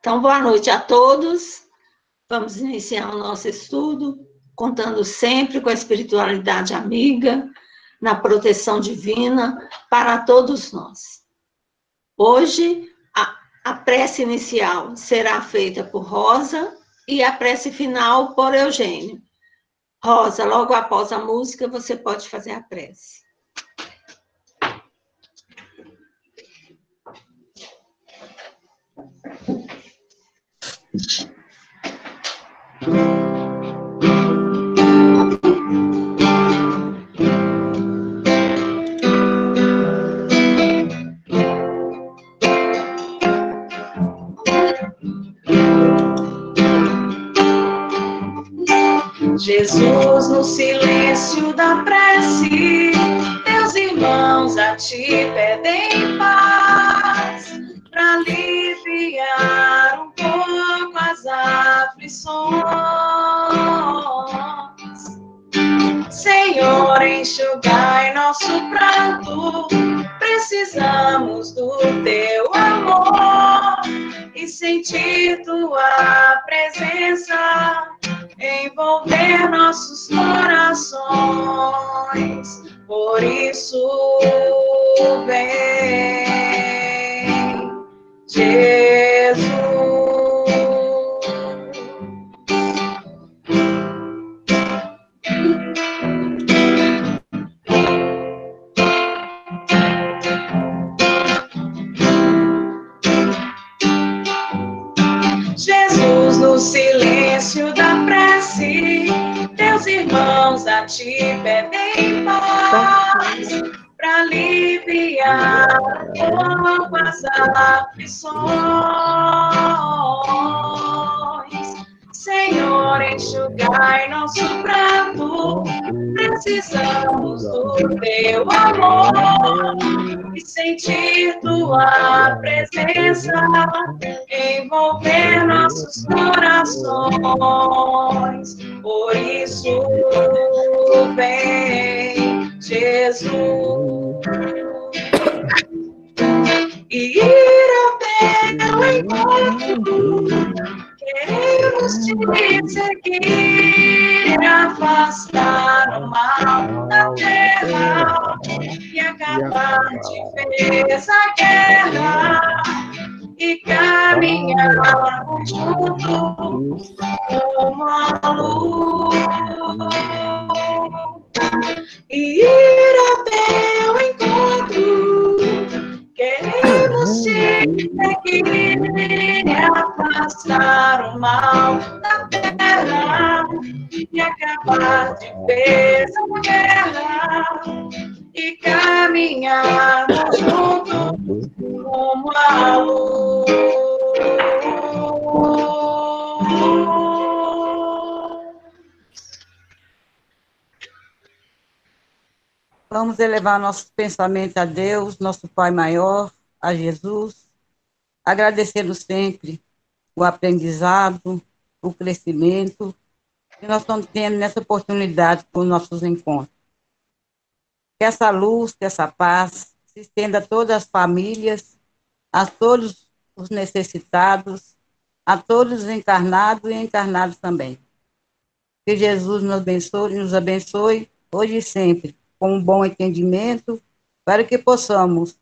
Então, boa noite a todos. Vamos iniciar o nosso estudo, contando sempre com a espiritualidade amiga, na proteção divina para todos nós. Hoje, a prece inicial será feita por Rosa e a prece final por Eugênio. Rosa, logo após a música, você pode fazer a prece. Jesus, no silêncio da prece, teus irmãos a ti pedem paz, para aliviar um pouco as aflições. Senhor, enxugai nosso pranto, precisamos do teu amor e sentir tua presença envolver nossos corações. Por isso, vem, Jesus. Jesus, no silêncio da prece, teus irmãos a ti pedem paz, para aliviar um pouco as aflições. Senhor, enxugai nosso pranto, precisamos do teu amor e sentir tua presença envolver nossos corações. Por isso, vem, Jesus, e ir ao teu encontro. Queremos te seguir, afastar o mal da terra e acabar de vez a guerra e caminhar juntos como a luz. E ir ao teu encontro. Queremos te seguir e afastar o mal da terra e acabar de vez a guerra e caminhar juntos como a luz. Vamos elevar nossos pensamentos a Deus, nosso Pai maior, a Jesus, agradecendo sempre o aprendizado, o crescimento que nós estamos tendo nessa oportunidade com nossos encontros. Que essa luz, que essa paz se estenda a todas as famílias, a todos os necessitados, a todos os encarnados e encarnados também. Que Jesus nos abençoe hoje e sempre, com um bom entendimento, para que possamos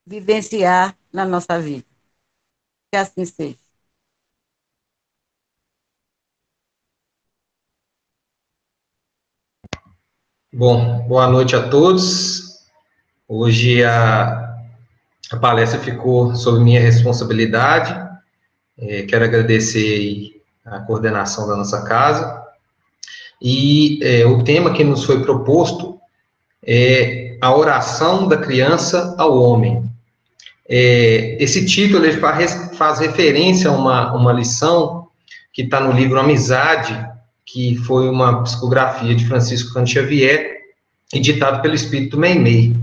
vivenciar na nossa vida. Que assim seja. Bom, boa noite a todos. Hoje a palestra ficou sob minha responsabilidade. Quero agradecer a coordenação da nossa casa. E o tema que nos foi proposto é a oração da criança ao homem. Esse título ele faz referência a uma lição que está no livro Amizade, que foi uma psicografia de Francisco Cândido Xavier, editado pelo Espírito Meimei.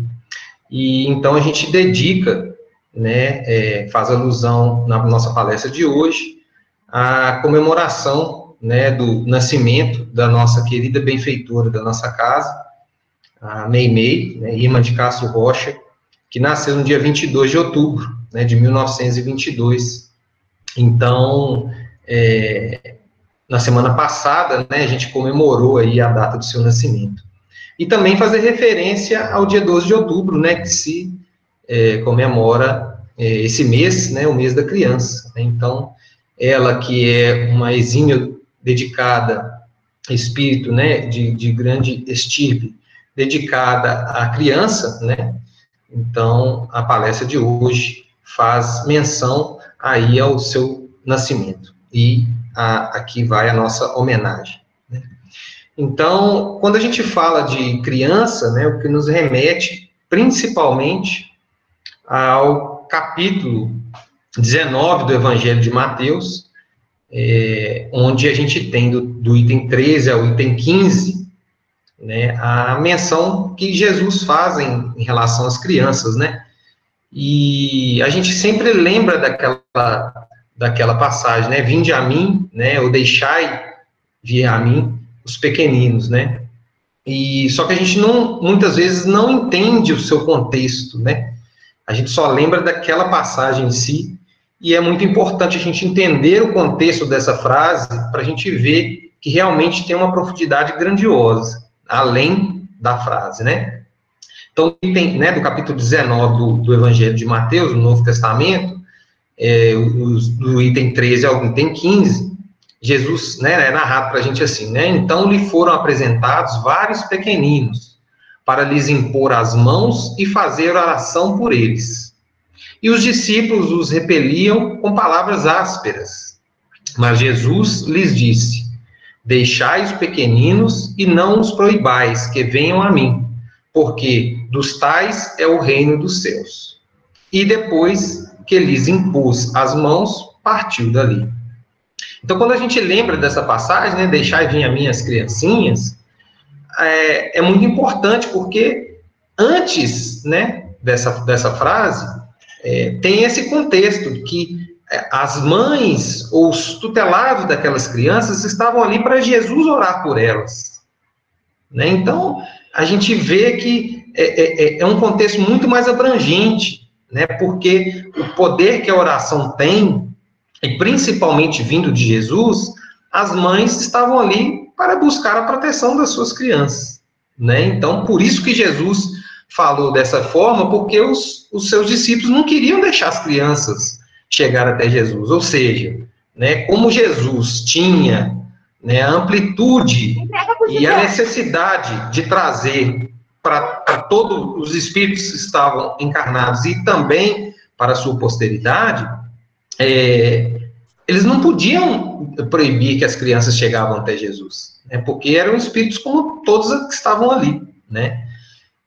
E então a gente dedica, né, faz alusão na nossa palestra de hoje, à comemoração, né, do nascimento da nossa querida benfeitora da nossa casa, a Meimei, né, irmã de Castro Rocha, que nasceu no dia 22 de outubro, né, de 1922, Então, na semana passada, né, a gente comemorou aí a data do seu nascimento. E também fazer referência ao dia 12 de outubro, né, que se comemora esse mês, né, o mês da criança. Então, ela que é uma exímia dedicada, espírito, né, de grande estirpe, dedicada à criança, né, então a palestra de hoje faz menção aí ao seu nascimento, e aqui vai a nossa homenagem, né. Então, quando a gente fala de criança, né, o que nos remete principalmente ao capítulo 19 do Evangelho de Mateus, onde a gente tem do item 13 ao item 15, né, a menção que Jesus faz em relação às crianças, né, e a gente sempre lembra daquela passagem, né, vinde a mim, né, ou deixai vir a mim os pequeninos, né, e só que a gente muitas vezes não entende o seu contexto, né, a gente só lembra daquela passagem em si, e é muito importante a gente entender o contexto dessa frase para a gente ver que realmente tem uma profundidade grandiosa, além da frase, né? Então, tem, né, do capítulo 19 do Evangelho de Mateus, no Novo Testamento, do item 13 ao item 15, Jesus, né, é narrado para a gente assim, né? Então, lhe foram apresentados vários pequeninos, para lhes impor as mãos e fazer oração por eles. E os discípulos os repeliam com palavras ásperas. Mas Jesus lhes disse: deixai os pequeninos e não os proibais, que venham a mim, porque dos tais é o reino dos céus. E depois que lhes impôs as mãos, partiu dali. Então, quando a gente lembra dessa passagem, né, deixai vir a mim as criancinhas, é muito importante, porque antes, né, dessa frase, tem esse contexto que as mães ou os tutelados daquelas crianças estavam ali para Jesus orar por elas, né? Então, a gente vê que é um contexto muito mais abrangente, né? Porque o poder que a oração tem, e principalmente vindo de Jesus, as mães estavam ali para buscar a proteção das suas crianças, né? Então, por isso que Jesus falou dessa forma, porque os seus discípulos não queriam deixar as crianças chegar até Jesus, ou seja, né, como Jesus tinha, né, a amplitude e a necessidade de trazer para todos os espíritos que estavam encarnados e também para a sua posteridade, eles não podiam proibir que as crianças chegavam até Jesus, né, porque eram espíritos como todos que estavam ali, né.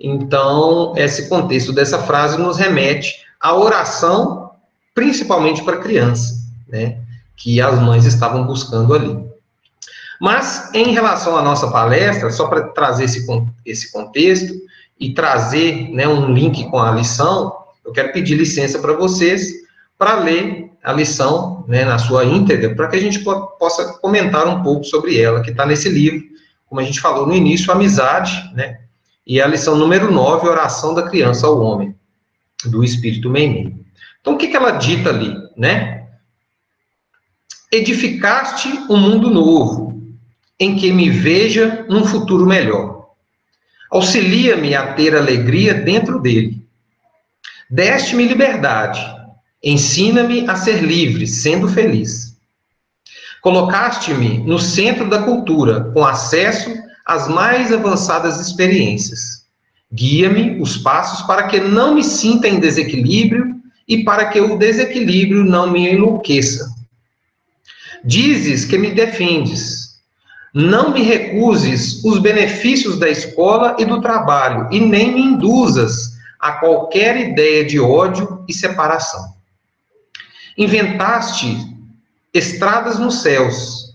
Então, esse contexto dessa frase nos remete à oração, principalmente para criança, né, que as mães estavam buscando ali. Mas, em relação à nossa palestra, só para trazer esse contexto e trazer, né, um link com a lição, eu quero pedir licença para vocês para ler a lição, né, na sua íntegra, para que a gente possa comentar um pouco sobre ela, que está nesse livro, como a gente falou no início, Amizade, né, e a lição número 9, Oração da Criança ao Homem, do Espírito Meimei. Então, o que ela dita ali, né? Edificaste um mundo novo, em que me veja num futuro melhor. Auxilia-me a ter alegria dentro dele. Deste-me liberdade. Ensina-me a ser livre, sendo feliz. Colocaste-me no centro da cultura, com acesso às mais avançadas experiências. Guia-me os passos para que não me sinta em desequilíbrio e para que o desequilíbrio não me enlouqueça. Dizes que me defendes. Não me recuses os benefícios da escola e do trabalho, e nem me induzas a qualquer ideia de ódio e separação. Inventaste estradas nos céus.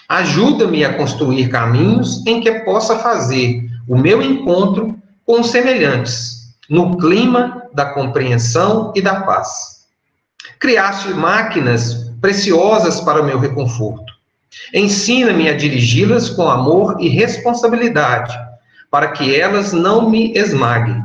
Ajuda-me a construir caminhos em que possa fazer o meu encontro com os semelhantes, no clima da compreensão e da paz. Criaste máquinas preciosas para o meu reconforto. Ensina-me a dirigi-las com amor e responsabilidade, para que elas não me esmaguem.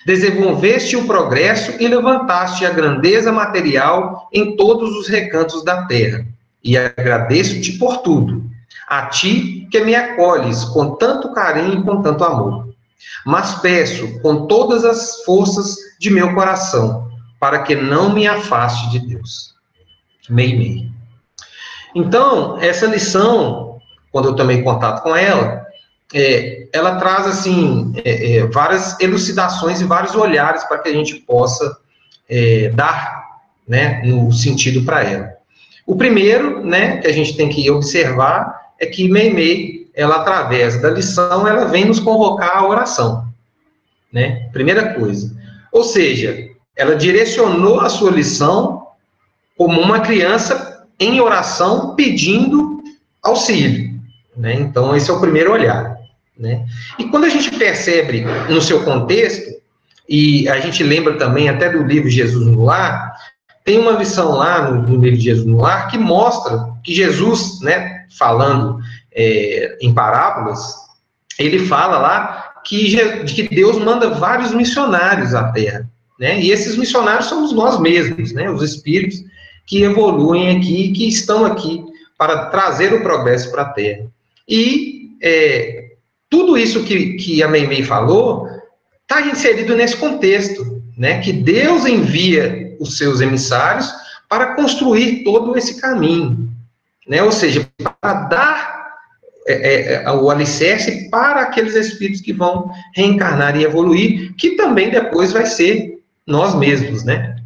Desenvolveste o progresso e levantaste a grandeza material em todos os recantos da terra. E agradeço-te por tudo. A ti que me acolhes com tanto carinho e com tanto amor. Mas peço com todas as forças de meu coração, para que não me afaste de Deus. Meimei. Então, essa lição, quando eu tomei contato com ela, ela traz, assim, várias elucidações e vários olhares para que a gente possa dar, né, no sentido para ela. O primeiro, né, que a gente tem que observar é que Meimei, ela, através da lição, ela vem nos convocar à oração, né? Primeira coisa. Ou seja, ela direcionou a sua lição como uma criança em oração pedindo auxílio, né? Então, esse é o primeiro olhar, né? E quando a gente percebe no seu contexto, e a gente lembra também até do livro Jesus no Lar, tem uma lição lá no livro de Jesus no Lar que mostra que Jesus, né, falando em parábolas, ele fala lá que Deus manda vários missionários à Terra, né? E esses missionários somos nós mesmos, né? Os espíritos que evoluem aqui, que estão aqui para trazer o progresso para a Terra. E tudo isso que a Meimei falou está inserido nesse contexto, né? Que Deus envia os seus emissários para construir todo esse caminho, né? Ou seja, para dar o alicerce para aqueles espíritos que vão reencarnar e evoluir, que também depois vai ser nós mesmos, né?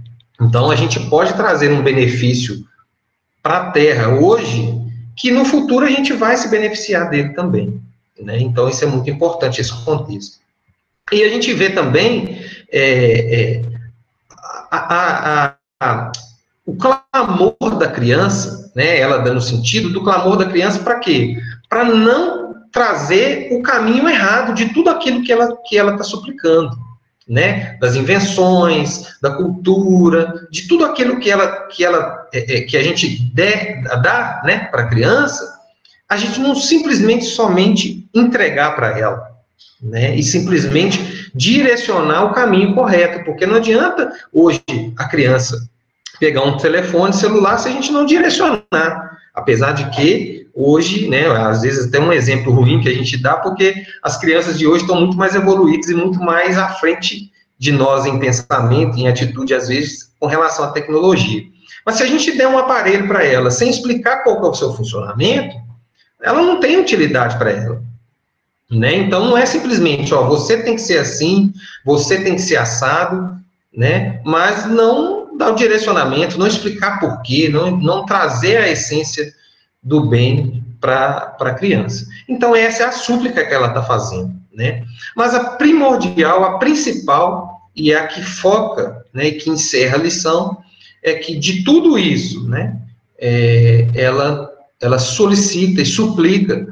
Então, a gente pode trazer um benefício para a Terra hoje, que no futuro a gente vai se beneficiar dele também, né? Então, isso é muito importante, esse contexto. E a gente vê também o clamor da criança, né? Ela dando sentido do clamor da criança para quê? Para não trazer o caminho errado de tudo aquilo que ela está suplicando, né? Das invenções, da cultura, de tudo aquilo que a gente dá, né, para a criança, a gente não simplesmente somente entregar para ela, né? E simplesmente direcionar o caminho correto, porque não adianta hoje a criança pegar um telefone celular se a gente não direcionar, apesar de que hoje, né, às vezes tem um exemplo ruim que a gente dá, porque as crianças de hoje estão muito mais evoluídas e muito mais à frente de nós em pensamento, em atitude, às vezes, com relação à tecnologia. Mas se a gente der um aparelho para ela, sem explicar qual é o seu funcionamento, ela não tem utilidade para ela, né? Então, não é simplesmente, ó, você tem que ser assim, você tem que ser assado, né? Mas não dar o direcionamento, não explicar porquê, não trazer a essência do bem para a criança. Então, essa é a súplica que ela está fazendo, né? Mas a primordial, a principal, e a que foca, né, e que encerra a lição, é que de tudo isso, né, ela solicita e suplica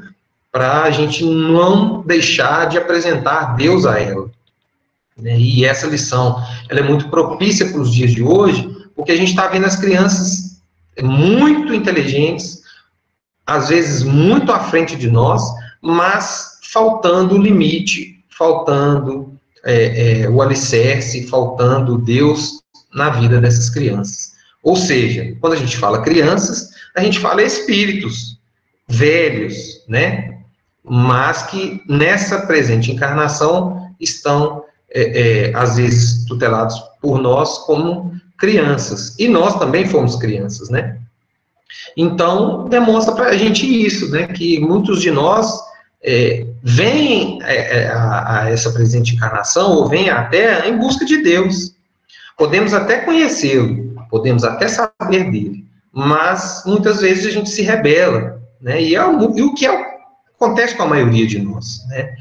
para a gente não deixar de apresentar Deus a ela, né? E essa lição, ela é muito propícia para os dias de hoje, porque a gente está vendo as crianças muito inteligentes, às vezes muito à frente de nós, mas faltando o limite, faltando o alicerce, faltando Deus na vida dessas crianças. Ou seja, quando a gente fala crianças, a gente fala espíritos velhos, né? Mas que nessa presente encarnação estão, às vezes, tutelados por nós como crianças. E nós também fomos crianças, né? Então, demonstra para a gente isso, né? Que muitos de nós vêm a essa presente encarnação, ou vêm à Terra em busca de Deus. Podemos até conhecê-lo, podemos até saber dele, mas muitas vezes a gente se rebela, né? E o que acontece com a maioria de nós, né?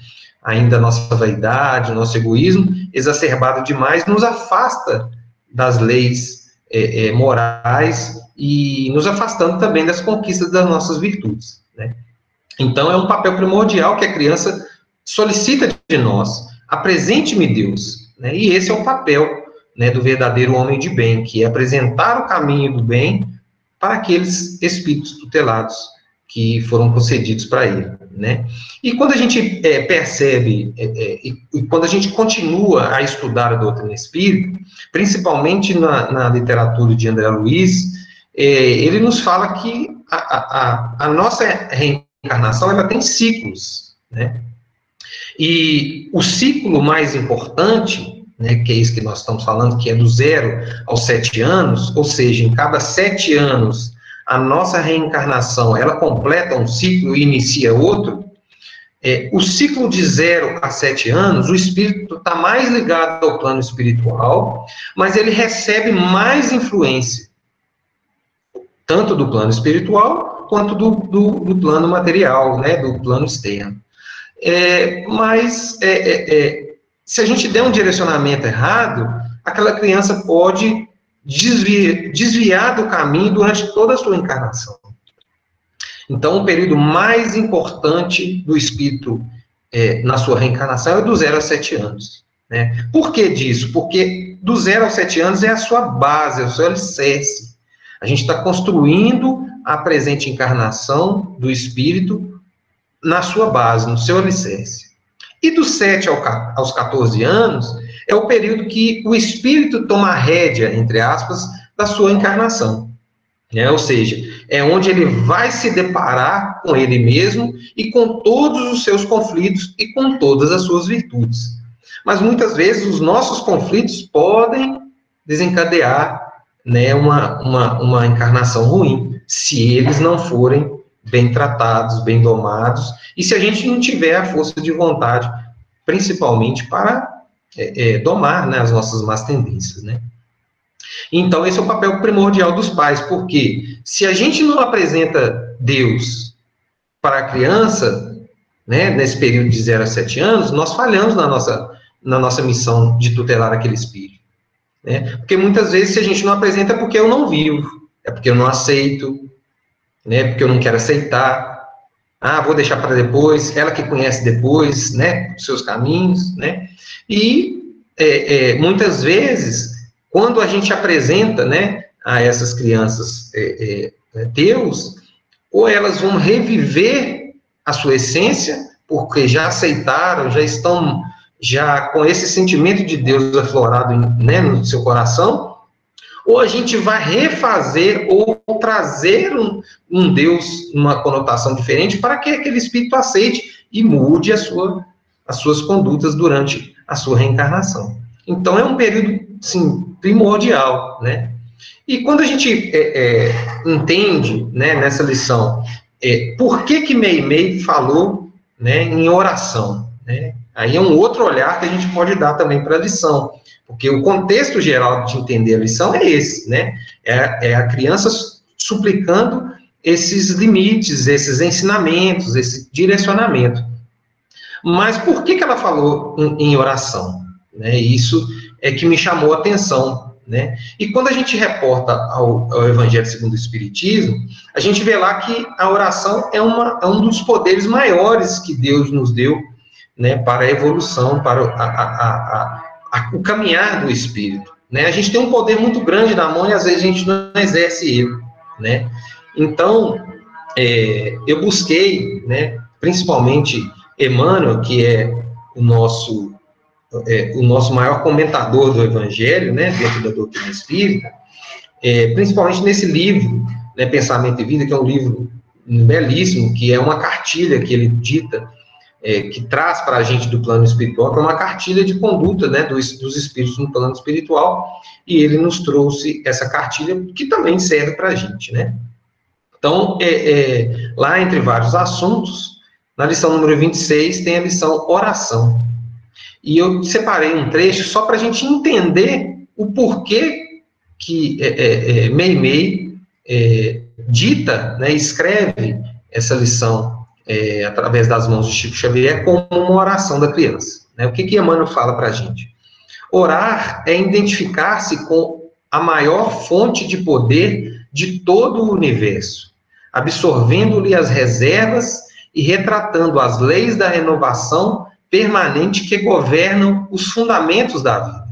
Ainda a nossa vaidade, o nosso egoísmo, exacerbado demais, nos afasta das leis morais e nos afastando também das conquistas das nossas virtudes, né? Então, é um papel primordial que a criança solicita de nós. Apresente-me Deus, né? E esse é o papel, né, do verdadeiro homem de bem, que é apresentar o caminho do bem para aqueles espíritos tutelados que foram concedidos para ele, né? E quando a gente percebe, e quando a gente continua a estudar a doutrina espírita, principalmente na literatura de André Luiz, ele nos fala que a nossa reencarnação, ela tem ciclos, né? E o ciclo mais importante, né, que é isso que nós estamos falando, que é do 0 aos 7 anos, ou seja, em cada 7 anos, a nossa reencarnação, ela completa um ciclo e inicia outro. O ciclo de 0 a 7 anos, o espírito está mais ligado ao plano espiritual, mas ele recebe mais influência, tanto do plano espiritual, quanto do plano material, né, do plano externo. Se a gente der um direcionamento errado, aquela criança pode desviar do caminho durante toda a sua encarnação. Então, o período mais importante do espírito na sua reencarnação é do 0 a 7 anos. Né? Por que disso? Porque do 0 aos 7 anos é a sua base, é o seu alicerce. A gente está construindo a presente encarnação do espírito na sua base, no seu alicerce. E dos 7 aos 14 anos é o período que o espírito toma a rédea, entre aspas, da sua encarnação. Né? Ou seja, é onde ele vai se deparar com ele mesmo e com todos os seus conflitos e com todas as suas virtudes. Mas muitas vezes os nossos conflitos podem desencadear, né, uma encarnação ruim, se eles não forem bem tratados, bem domados, e se a gente não tiver a força de vontade, principalmente para domar, né, as nossas más tendências, né? Então, esse é o papel primordial dos pais, porque se a gente não apresenta Deus para a criança, né, nesse período de 0 a 7 anos, nós falhamos na nossa missão de tutelar aquele espírito. Né? Porque muitas vezes, se a gente não apresenta, é porque eu não vivo, é porque eu não aceito, né, porque eu não quero aceitar, vou deixar para depois, ela que conhece depois, né, os seus caminhos, né, e muitas vezes, quando a gente apresenta, né, a essas crianças Deus, ou elas vão reviver a sua essência, porque já aceitaram, já estão com esse sentimento de Deus aflorado, né, no seu coração, ou a gente vai refazer ou trazer um Deus numa conotação diferente para que aquele espírito aceite e mude as suas condutas durante a sua reencarnação. Então, é um período, sim, primordial, né? E quando a gente entende, né, nessa lição, por que Meimei falou, né, em oração, né? Aí é um outro olhar que a gente pode dar também para a lição, porque o contexto geral de entender a lição é esse, né? É a criança suplicando esses limites, esses ensinamentos, esse direcionamento. Mas por que ela falou em oração? Né? Isso é que me chamou a atenção, né? E quando a gente reporta ao Evangelho segundo o Espiritismo, a gente vê lá que a oração é um dos poderes maiores que Deus nos deu, né, para a evolução, para o caminhar do espírito, né? A gente tem um poder muito grande na mão e às vezes a gente não exerce ele, né? Então, eu busquei, né, principalmente Emmanuel, que é o nosso maior comentador do Evangelho, né, dentro da doutrina espírita, principalmente nesse livro, né, Pensamento e Vida, que é um livro belíssimo, que é uma cartilha que ele dita, que traz para a gente do plano espiritual, que é uma cartilha de conduta, né, dos espíritos no plano espiritual, e ele nos trouxe essa cartilha, que também serve para a gente, né? Então, lá entre vários assuntos, na lição número 26, tem a lição oração. E eu separei um trecho só para a gente entender o porquê que Meimei dita, né, escreve essa lição através das mãos de Chico Xavier como uma oração da criança. Né? O que Emmanuel fala para a gente? Orar é identificar-se com a maior fonte de poder de todo o universo, absorvendo-lhe as reservas e retratando as leis da renovação permanente que governam os fundamentos da vida.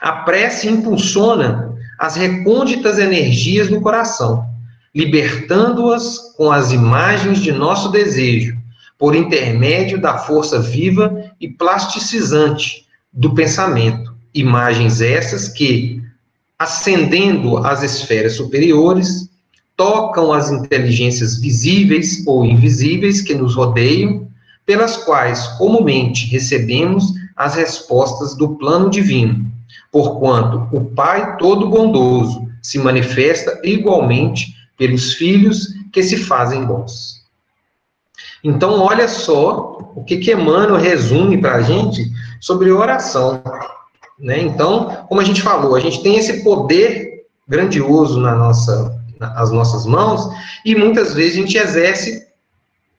A prece impulsiona as recônditas energias do coração, libertando-as com as imagens de nosso desejo, por intermédio da força viva e plasticizante do pensamento. Imagens essas que, ascendendo às esferas superiores, tocam as inteligências visíveis ou invisíveis que nos rodeiam, pelas quais comumente recebemos as respostas do plano divino, porquanto o Pai Todo-Bondoso se manifesta igualmente pelos filhos que se fazem bons. Então, olha só o que Emmanuel resume para a gente sobre oração, né? Então, como a gente falou, a gente tem esse poder grandioso nas nossas mãos, e muitas vezes a gente exerce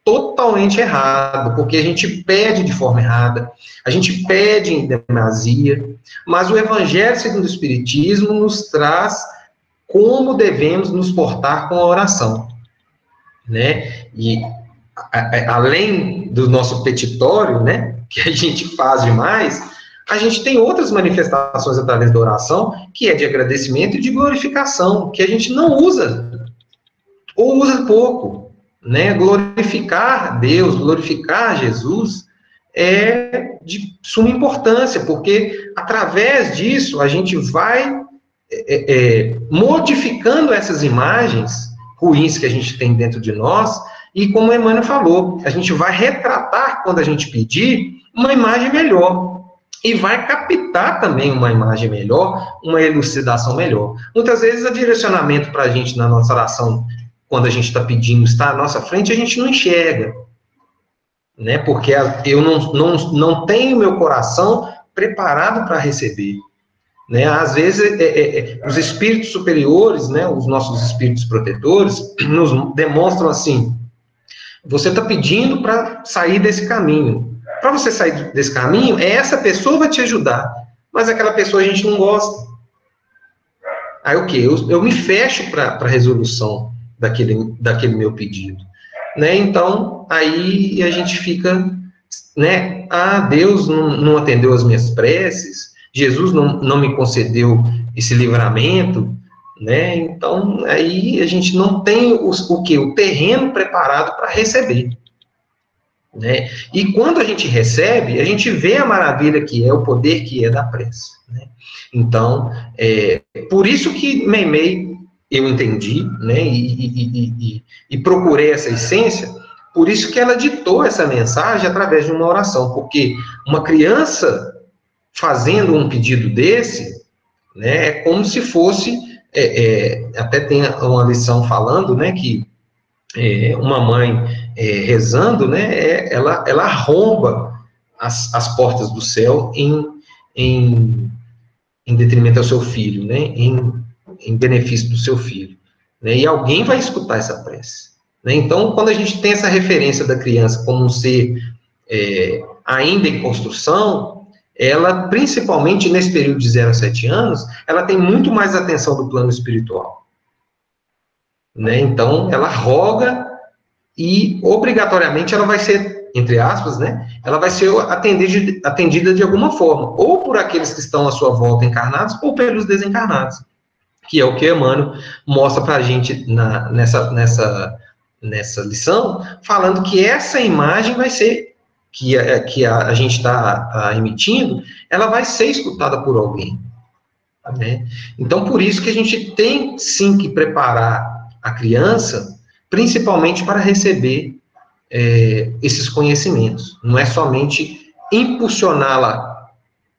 totalmente errado, porque a gente pede de forma errada, a gente pede em demasia, mas o Evangelho segundo o Espiritismo nos traz como devemos nos portar com a oração, né? E além do nosso petitório, né, que a gente faz demais, a gente tem outras manifestações através da oração, que é de agradecimento e de glorificação, que a gente não usa, ou usa pouco, né? Glorificar Deus, glorificar Jesus é de suma importância, porque através disso a gente vai modificando essas imagens ruins que a gente tem dentro de nós, e como o Emmanuel falou, a gente vai retratar, quando a gente pedir, uma imagem melhor, e vai captar também uma imagem melhor, uma elucidação melhor. Muitas vezes o direcionamento para a gente na nossa oração, quando a gente está pedindo, está à nossa frente, a gente não enxerga, né? Porque eu não tenho meu coração preparado para receber, né? Às vezes, os espíritos superiores, né, os nossos espíritos protetores, nos demonstram assim: você está pedindo para sair desse caminho. Para você sair desse caminho, essa pessoa vai te ajudar, mas aquela pessoa a gente não gosta. Aí o quê? Eu me fecho para a resolução daquele meu pedido, né? Então, aí a gente fica, né? Deus não atendeu as minhas preces, Jesus não me concedeu esse livramento, né? Então, aí a gente não tem o terreno preparado para receber, né? E quando a gente recebe, a gente vê a maravilha que é, o poder que é da prece, né? Então, por isso que Meimei, eu entendi, né, e procurei essa essência, por isso que ela ditou essa mensagem através de uma oração, porque uma criança fazendo um pedido desse, né, é como se fosse, até tem uma lição falando, né, que uma mãe rezando, né, ela arromba as portas do céu em detrimento ao seu filho, né, em benefício do seu filho, né, e alguém vai escutar essa prece, né? Então, quando a gente tem essa referência da criança como um ser ainda em construção, ela, principalmente nesse período de 0 a 7 anos, ela tem muito mais atenção do plano espiritual, né? Então, ela roga e, obrigatoriamente, ela vai ser, entre aspas, né, ela vai ser atendida de alguma forma, ou por aqueles que estão à sua volta encarnados, ou pelos desencarnados, que é o que Emmanuel mostra para a gente nessa lição, falando que essa imagem vai ser, que a gente está emitindo, ela vai ser escutada por alguém, né? Então, por isso que a gente tem, sim, que preparar a criança, principalmente para receber esses conhecimentos. Não é somente impulsioná-la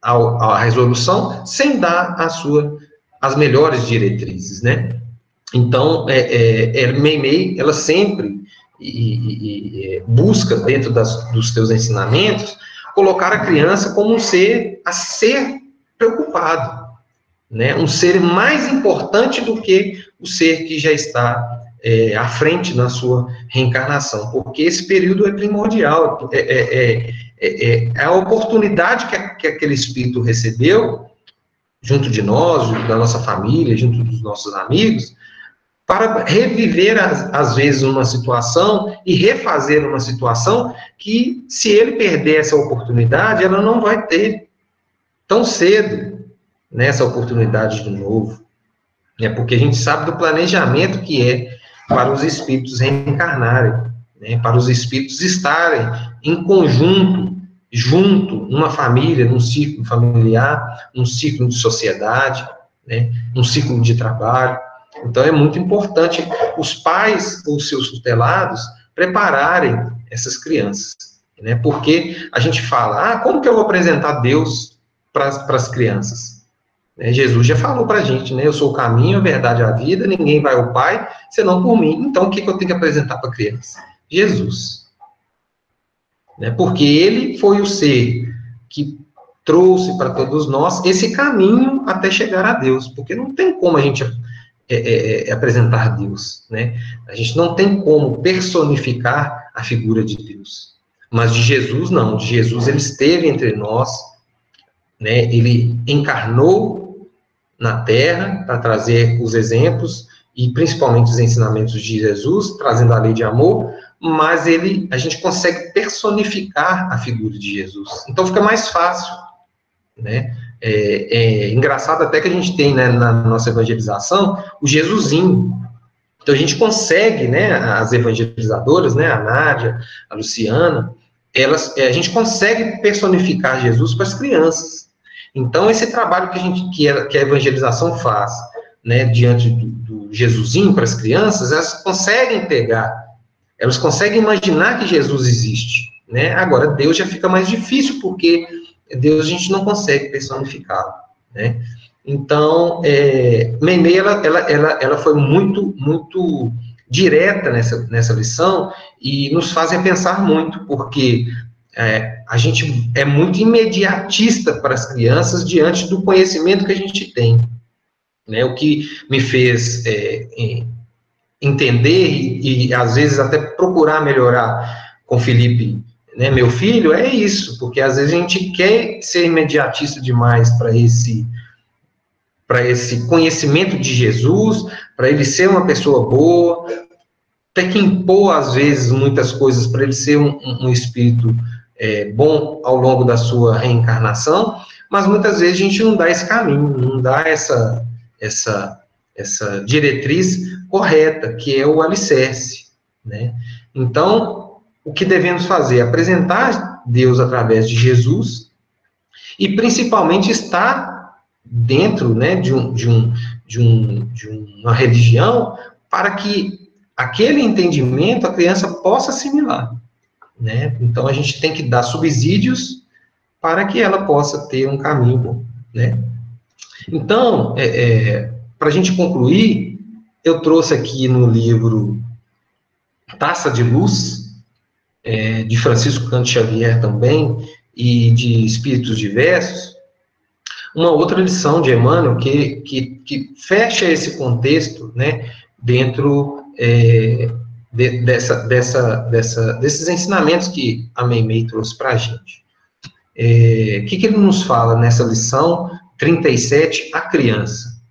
à resolução, sem dar as melhores diretrizes, né? Então, Meimei, ela sempre busca, dentro dos seus ensinamentos, colocar a criança como um ser a ser preocupado, né? Um ser mais importante do que o ser que já está à frente na sua reencarnação, porque esse período é primordial, a oportunidade que aquele espírito recebeu, junto de nós, junto da nossa família, junto dos nossos amigos, para reviver, às vezes, uma situação e refazer uma situação que, se ele perder essa oportunidade, ela não vai ter tão cedo, né, essa oportunidade de novo, né? Porque a gente sabe do planejamento que é para os espíritos reencarnarem, né, para os espíritos estarem em conjunto, junto, numa família, num círculo familiar, num círculo de sociedade, né, num círculo de trabalho. Então, é muito importante os pais ou seus tutelados prepararem essas crianças, né, porque a gente fala, como que eu vou apresentar Deus para as crianças? Jesus já falou para a gente, né, eu sou o caminho, a verdade e a vida, ninguém vai ao Pai, senão por mim. Então, o que eu tenho que apresentar para a criança? Jesus. Né, porque ele foi o ser que trouxe para todos nós esse caminho até chegar a Deus, porque não tem como a gente apresentar Deus, né? A gente não tem como personificar a figura de Deus. Mas de Jesus, não. De Jesus, ele esteve entre nós, né? Ele encarnou na Terra para trazer os exemplos e principalmente os ensinamentos de Jesus, trazendo a lei de amor, mas a gente consegue personificar a figura de Jesus. Então fica mais fácil, né? É engraçado até que a gente tem, né, na nossa evangelização o Jesusinho. Então a gente consegue, né, as evangelizadoras, né, a Nádia, a Luciana, a gente consegue personificar Jesus para as crianças. Então esse trabalho que a evangelização faz, né, diante do Jesusinho para as crianças, elas conseguem pegar, elas conseguem imaginar que Jesus existe, né? Agora Deus já fica mais difícil, porque Deus a gente não consegue personificar, né? Então, Meimei, ela foi muito, muito direta nessa lição, e nos fazem pensar muito, porque a gente é muito imediatista para as crianças diante do conhecimento que a gente tem, né? O que me fez entender e às vezes até procurar melhorar com Felipe, né, meu filho, é isso, porque às vezes a gente quer ser imediatista demais para esse conhecimento de Jesus, para ele ser uma pessoa boa, ter que impor às vezes muitas coisas para ele ser um espírito bom ao longo da sua reencarnação, mas muitas vezes a gente não dá esse caminho, não dá essa diretriz correta, que é o alicerce, né? Então, o que devemos fazer? Apresentar Deus através de Jesus e, principalmente, estar dentro, né, de uma religião para que aquele entendimento a criança possa assimilar, né? Então, a gente tem que dar subsídios para que ela possa ter um caminho bom, né? Então, para a gente concluir, eu trouxe aqui no livro Taça de Luz, de Francisco Canto Xavier também, e de Espíritos Diversos, uma outra lição de Emmanuel que fecha esse contexto, né, dentro desses ensinamentos que a Meimei trouxe para a gente. O que ele nos fala nessa lição 37, a criança?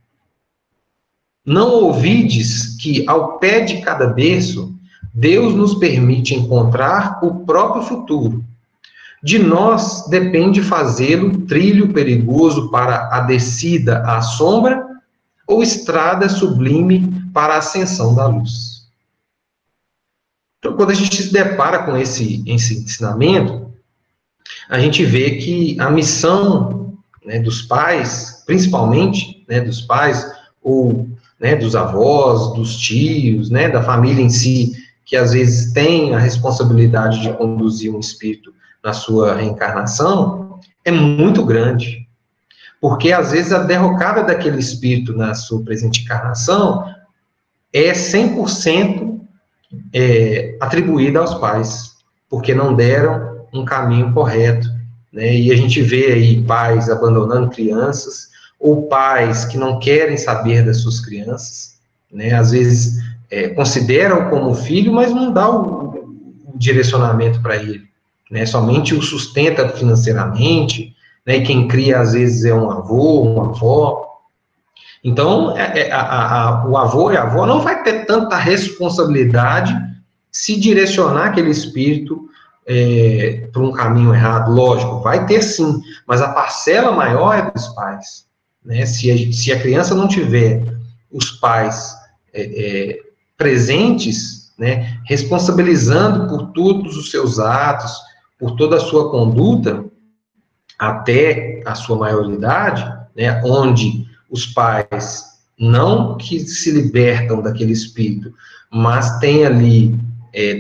Não ouvides que, ao pé de cada berço, Deus nos permite encontrar o próprio futuro. De nós depende fazê-lo trilho perigoso para a descida à sombra ou estrada sublime para a ascensão da luz. Então, quando a gente se depara com esse ensinamento, a gente vê que a missão, né, dos pais, principalmente, né, dos pais, ou, né, dos avós, dos tios, né, da família em si, que às vezes tem a responsabilidade de conduzir um espírito na sua reencarnação, é muito grande. Porque às vezes a derrocada daquele espírito na sua presente encarnação é 100% atribuída aos pais, porque não deram um caminho correto, né? E a gente vê aí pais abandonando crianças, ou pais que não querem saber das suas crianças, né? Às vezes consideram como filho, mas não dá o direcionamento para ele, né? Somente o sustenta financeiramente, né? E quem cria às vezes é um avô, uma avó. Então, o avô e a avó não vai ter tanta responsabilidade se direcionar aquele espírito para um caminho errado. Lógico, vai ter sim, mas a parcela maior é dos pais, né? Se a criança não tiver os pais presentes, né, responsabilizando por todos os seus atos, por toda a sua conduta, até a sua maioridade, né, onde os pais não que se libertam daquele espírito, mas tem ali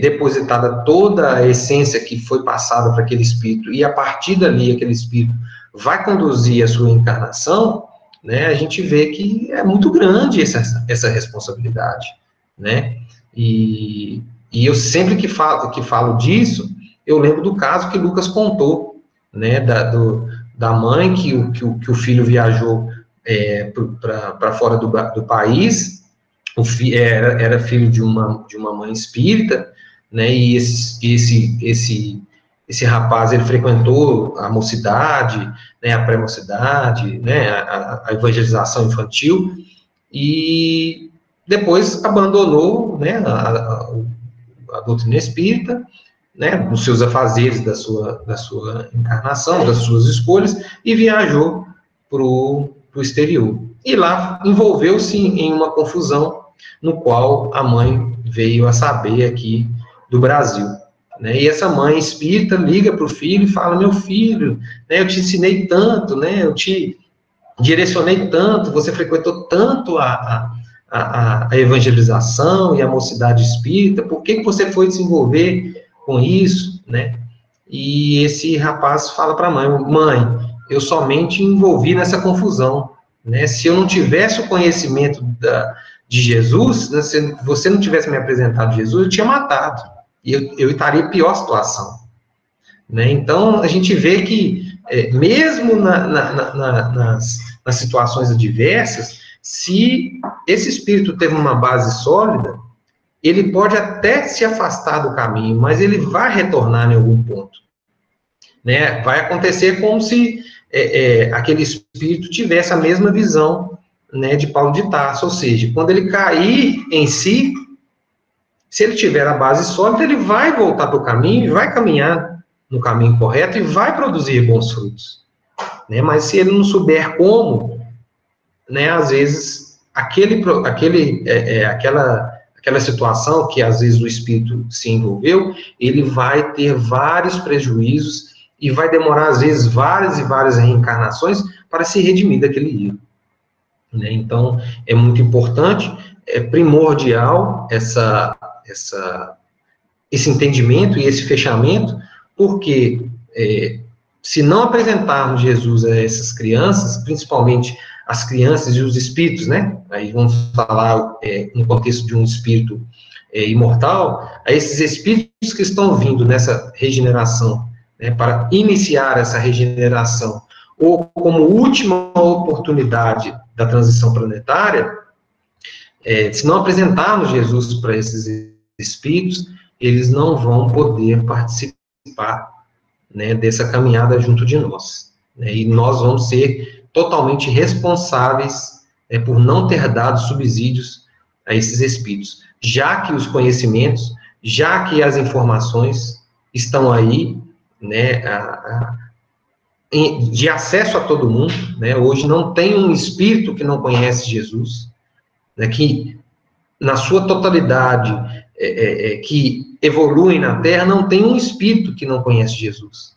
depositada toda a essência que foi passada para aquele espírito, e a partir dali aquele espírito vai conduzir a sua encarnação, né, a gente vê que é muito grande essa responsabilidade, né, e eu sempre que falo disso, eu lembro do caso que Lucas contou, né, da mãe que o filho viajou para fora do país, era filho de uma mãe espírita, né, e esse rapaz, ele frequentou a mocidade, né, a pré-mocidade, né, a evangelização infantil, e depois abandonou, né, a doutrina espírita, né, nos seus afazeres da sua encarnação, das suas escolhas, e viajou para o exterior. E lá envolveu-se em uma confusão, no qual a mãe veio a saber aqui do Brasil, né, e essa mãe espírita liga para o filho e fala: meu filho, né, eu te ensinei tanto, né, eu te direcionei tanto, você frequentou tanto a evangelização e a mocidade espírita, por que você foi se envolver com isso, né? E esse rapaz fala para a mãe: mãe, eu somente envolvi nessa confusão, né? Se eu não tivesse o conhecimento de Jesus, né, se você não tivesse me apresentado Jesus, eu tinha matado, e eu estaria em pior situação, né? Então, a gente vê que, mesmo nas situações adversas, se esse espírito teve uma base sólida, ele pode até se afastar do caminho, mas ele vai retornar em algum ponto, né? Vai acontecer como se aquele espírito tivesse a mesma visão, né, de Paulo de Tarso, ou seja, quando ele cair em si, se ele tiver a base sólida, ele vai voltar para o caminho, e vai caminhar no caminho correto, e vai produzir bons frutos, né? Mas se ele não souber como, né, às vezes, aquela situação que às vezes o espírito se envolveu, ele vai ter vários prejuízos, e vai demorar às vezes várias e várias reencarnações para se redimir daquele erro, né? Então, é muito importante, é primordial esse entendimento e esse fechamento, porque se não apresentarmos Jesus a essas crianças, principalmente as crianças e os espíritos, né? Aí vamos falar no contexto de um espírito imortal, a esses espíritos que estão vindo nessa regeneração, né, para iniciar essa regeneração, ou como última oportunidade da transição planetária, se não apresentarmos Jesus para esses espíritos, eles não vão poder participar, né, dessa caminhada junto de nós, né, e nós vamos ser totalmente responsáveis por não ter dado subsídios a esses espíritos, já que os conhecimentos, já que as informações estão aí, né, de acesso a todo mundo, né? Hoje não tem um espírito que não conhece Jesus, né, que na sua totalidade, que evolui na Terra, não tem um espírito que não conhece Jesus.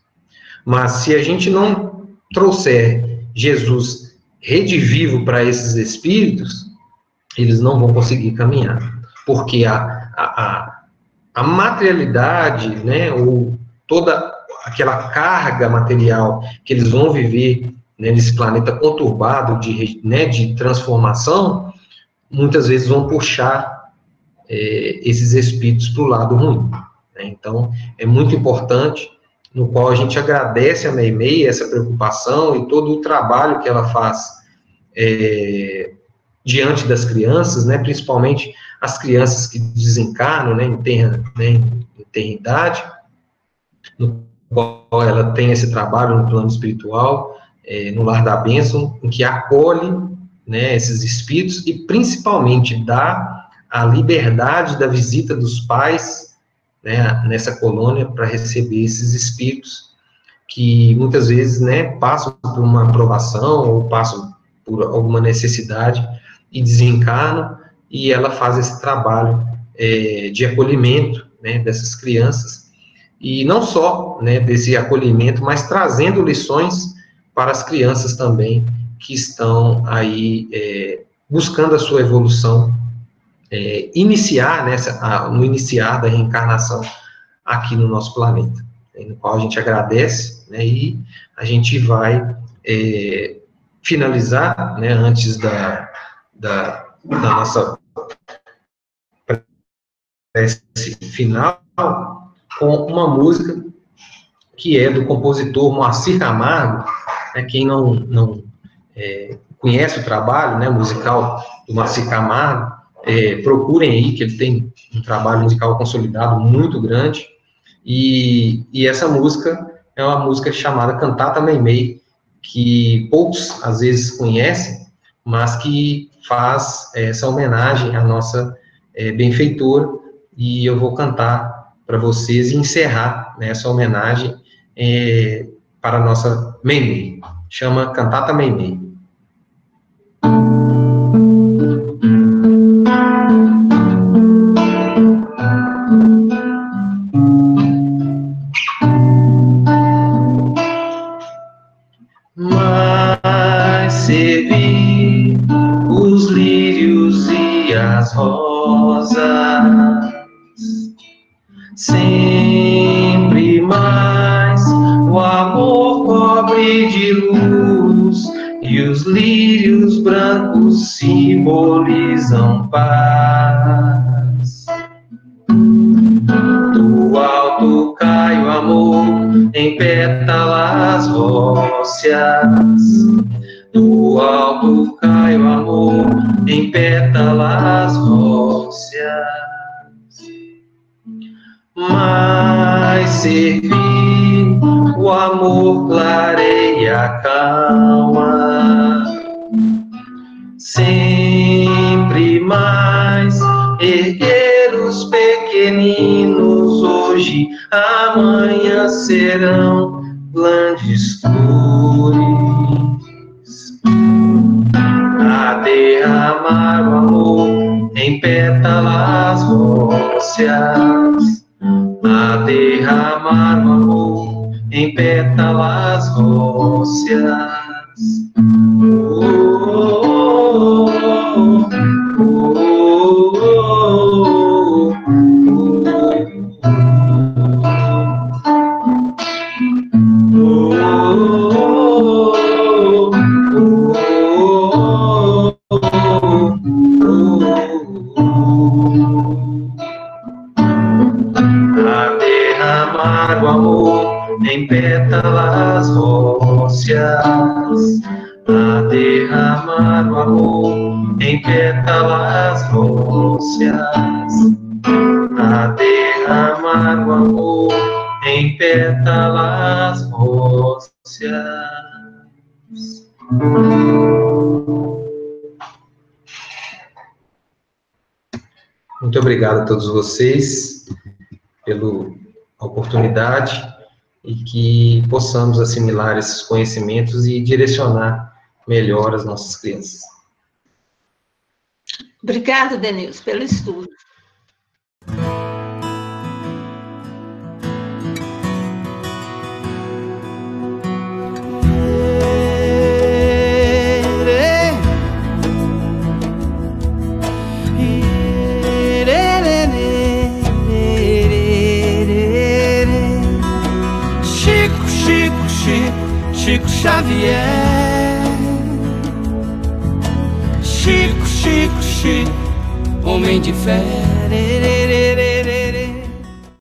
Mas se a gente não trouxer Jesus redivivo para esses espíritos, eles não vão conseguir caminhar, porque a materialidade, né, ou toda aquela carga material que eles vão viver, né, nesse planeta conturbado de transformação, muitas vezes vão puxar esses espíritos para o lado ruim, né? Então, é muito importante, no qual a gente agradece a Meimei essa preocupação e todo o trabalho que ela faz diante das crianças, né, principalmente as crianças que desencarnam, né, em eternidade, no qual ela tem esse trabalho no plano espiritual, no lar da bênção, em que acolhe, né, esses espíritos, e principalmente dá a liberdade da visita dos pais, né, nessa colônia, para receber esses espíritos, que muitas vezes, né, passam por uma aprovação, ou passam por alguma necessidade, e desencarnam, e ela faz esse trabalho de acolhimento, né, dessas crianças, e não só, né, desse acolhimento, mas trazendo lições para as crianças também, que estão aí buscando a sua evolução, no iniciar da reencarnação aqui no nosso planeta, no qual a gente agradece, né, e a gente vai finalizar, né, antes da nossa prece final, com uma música que é do compositor Moacir Camargo, né, quem não conhece o trabalho, né, musical do Moacir Camargo, procurem aí, que ele tem um trabalho musical consolidado muito grande, e essa música é uma música chamada Cantata Meimei, que poucos, às vezes, conhecem, mas que faz essa homenagem à nossa benfeitora, e eu vou cantar para vocês e encerrar, né, essa homenagem para a nossa Meimei. Chama Cantata Meimei. Mas servi os lírios e as rosas, sempre mais o amor cobre de luz, e os lírios brancos simbolizam paz. Do alto cai o amor em pétalas róseas, do alto cai o amor em pétalas róseas. Mas servir o amor clareia a calma, sempre mais erguer os pequeninos hoje, amanhã serão grandes flores, a derramar o amor em pétalas róseas, a derramar o amor em pétalas róseas. Em pétalas róseas, a derramar o amor em pétalas róseas, a derramar o amor em pétalas róseas. Muito obrigado a todos vocês pela oportunidade, e que possamos assimilar esses conhecimentos e direcionar melhor as nossas crianças. Obrigada, Denilson, pelo estudo. Chico Xavier, Chico, Chico, Chico, homem de fé.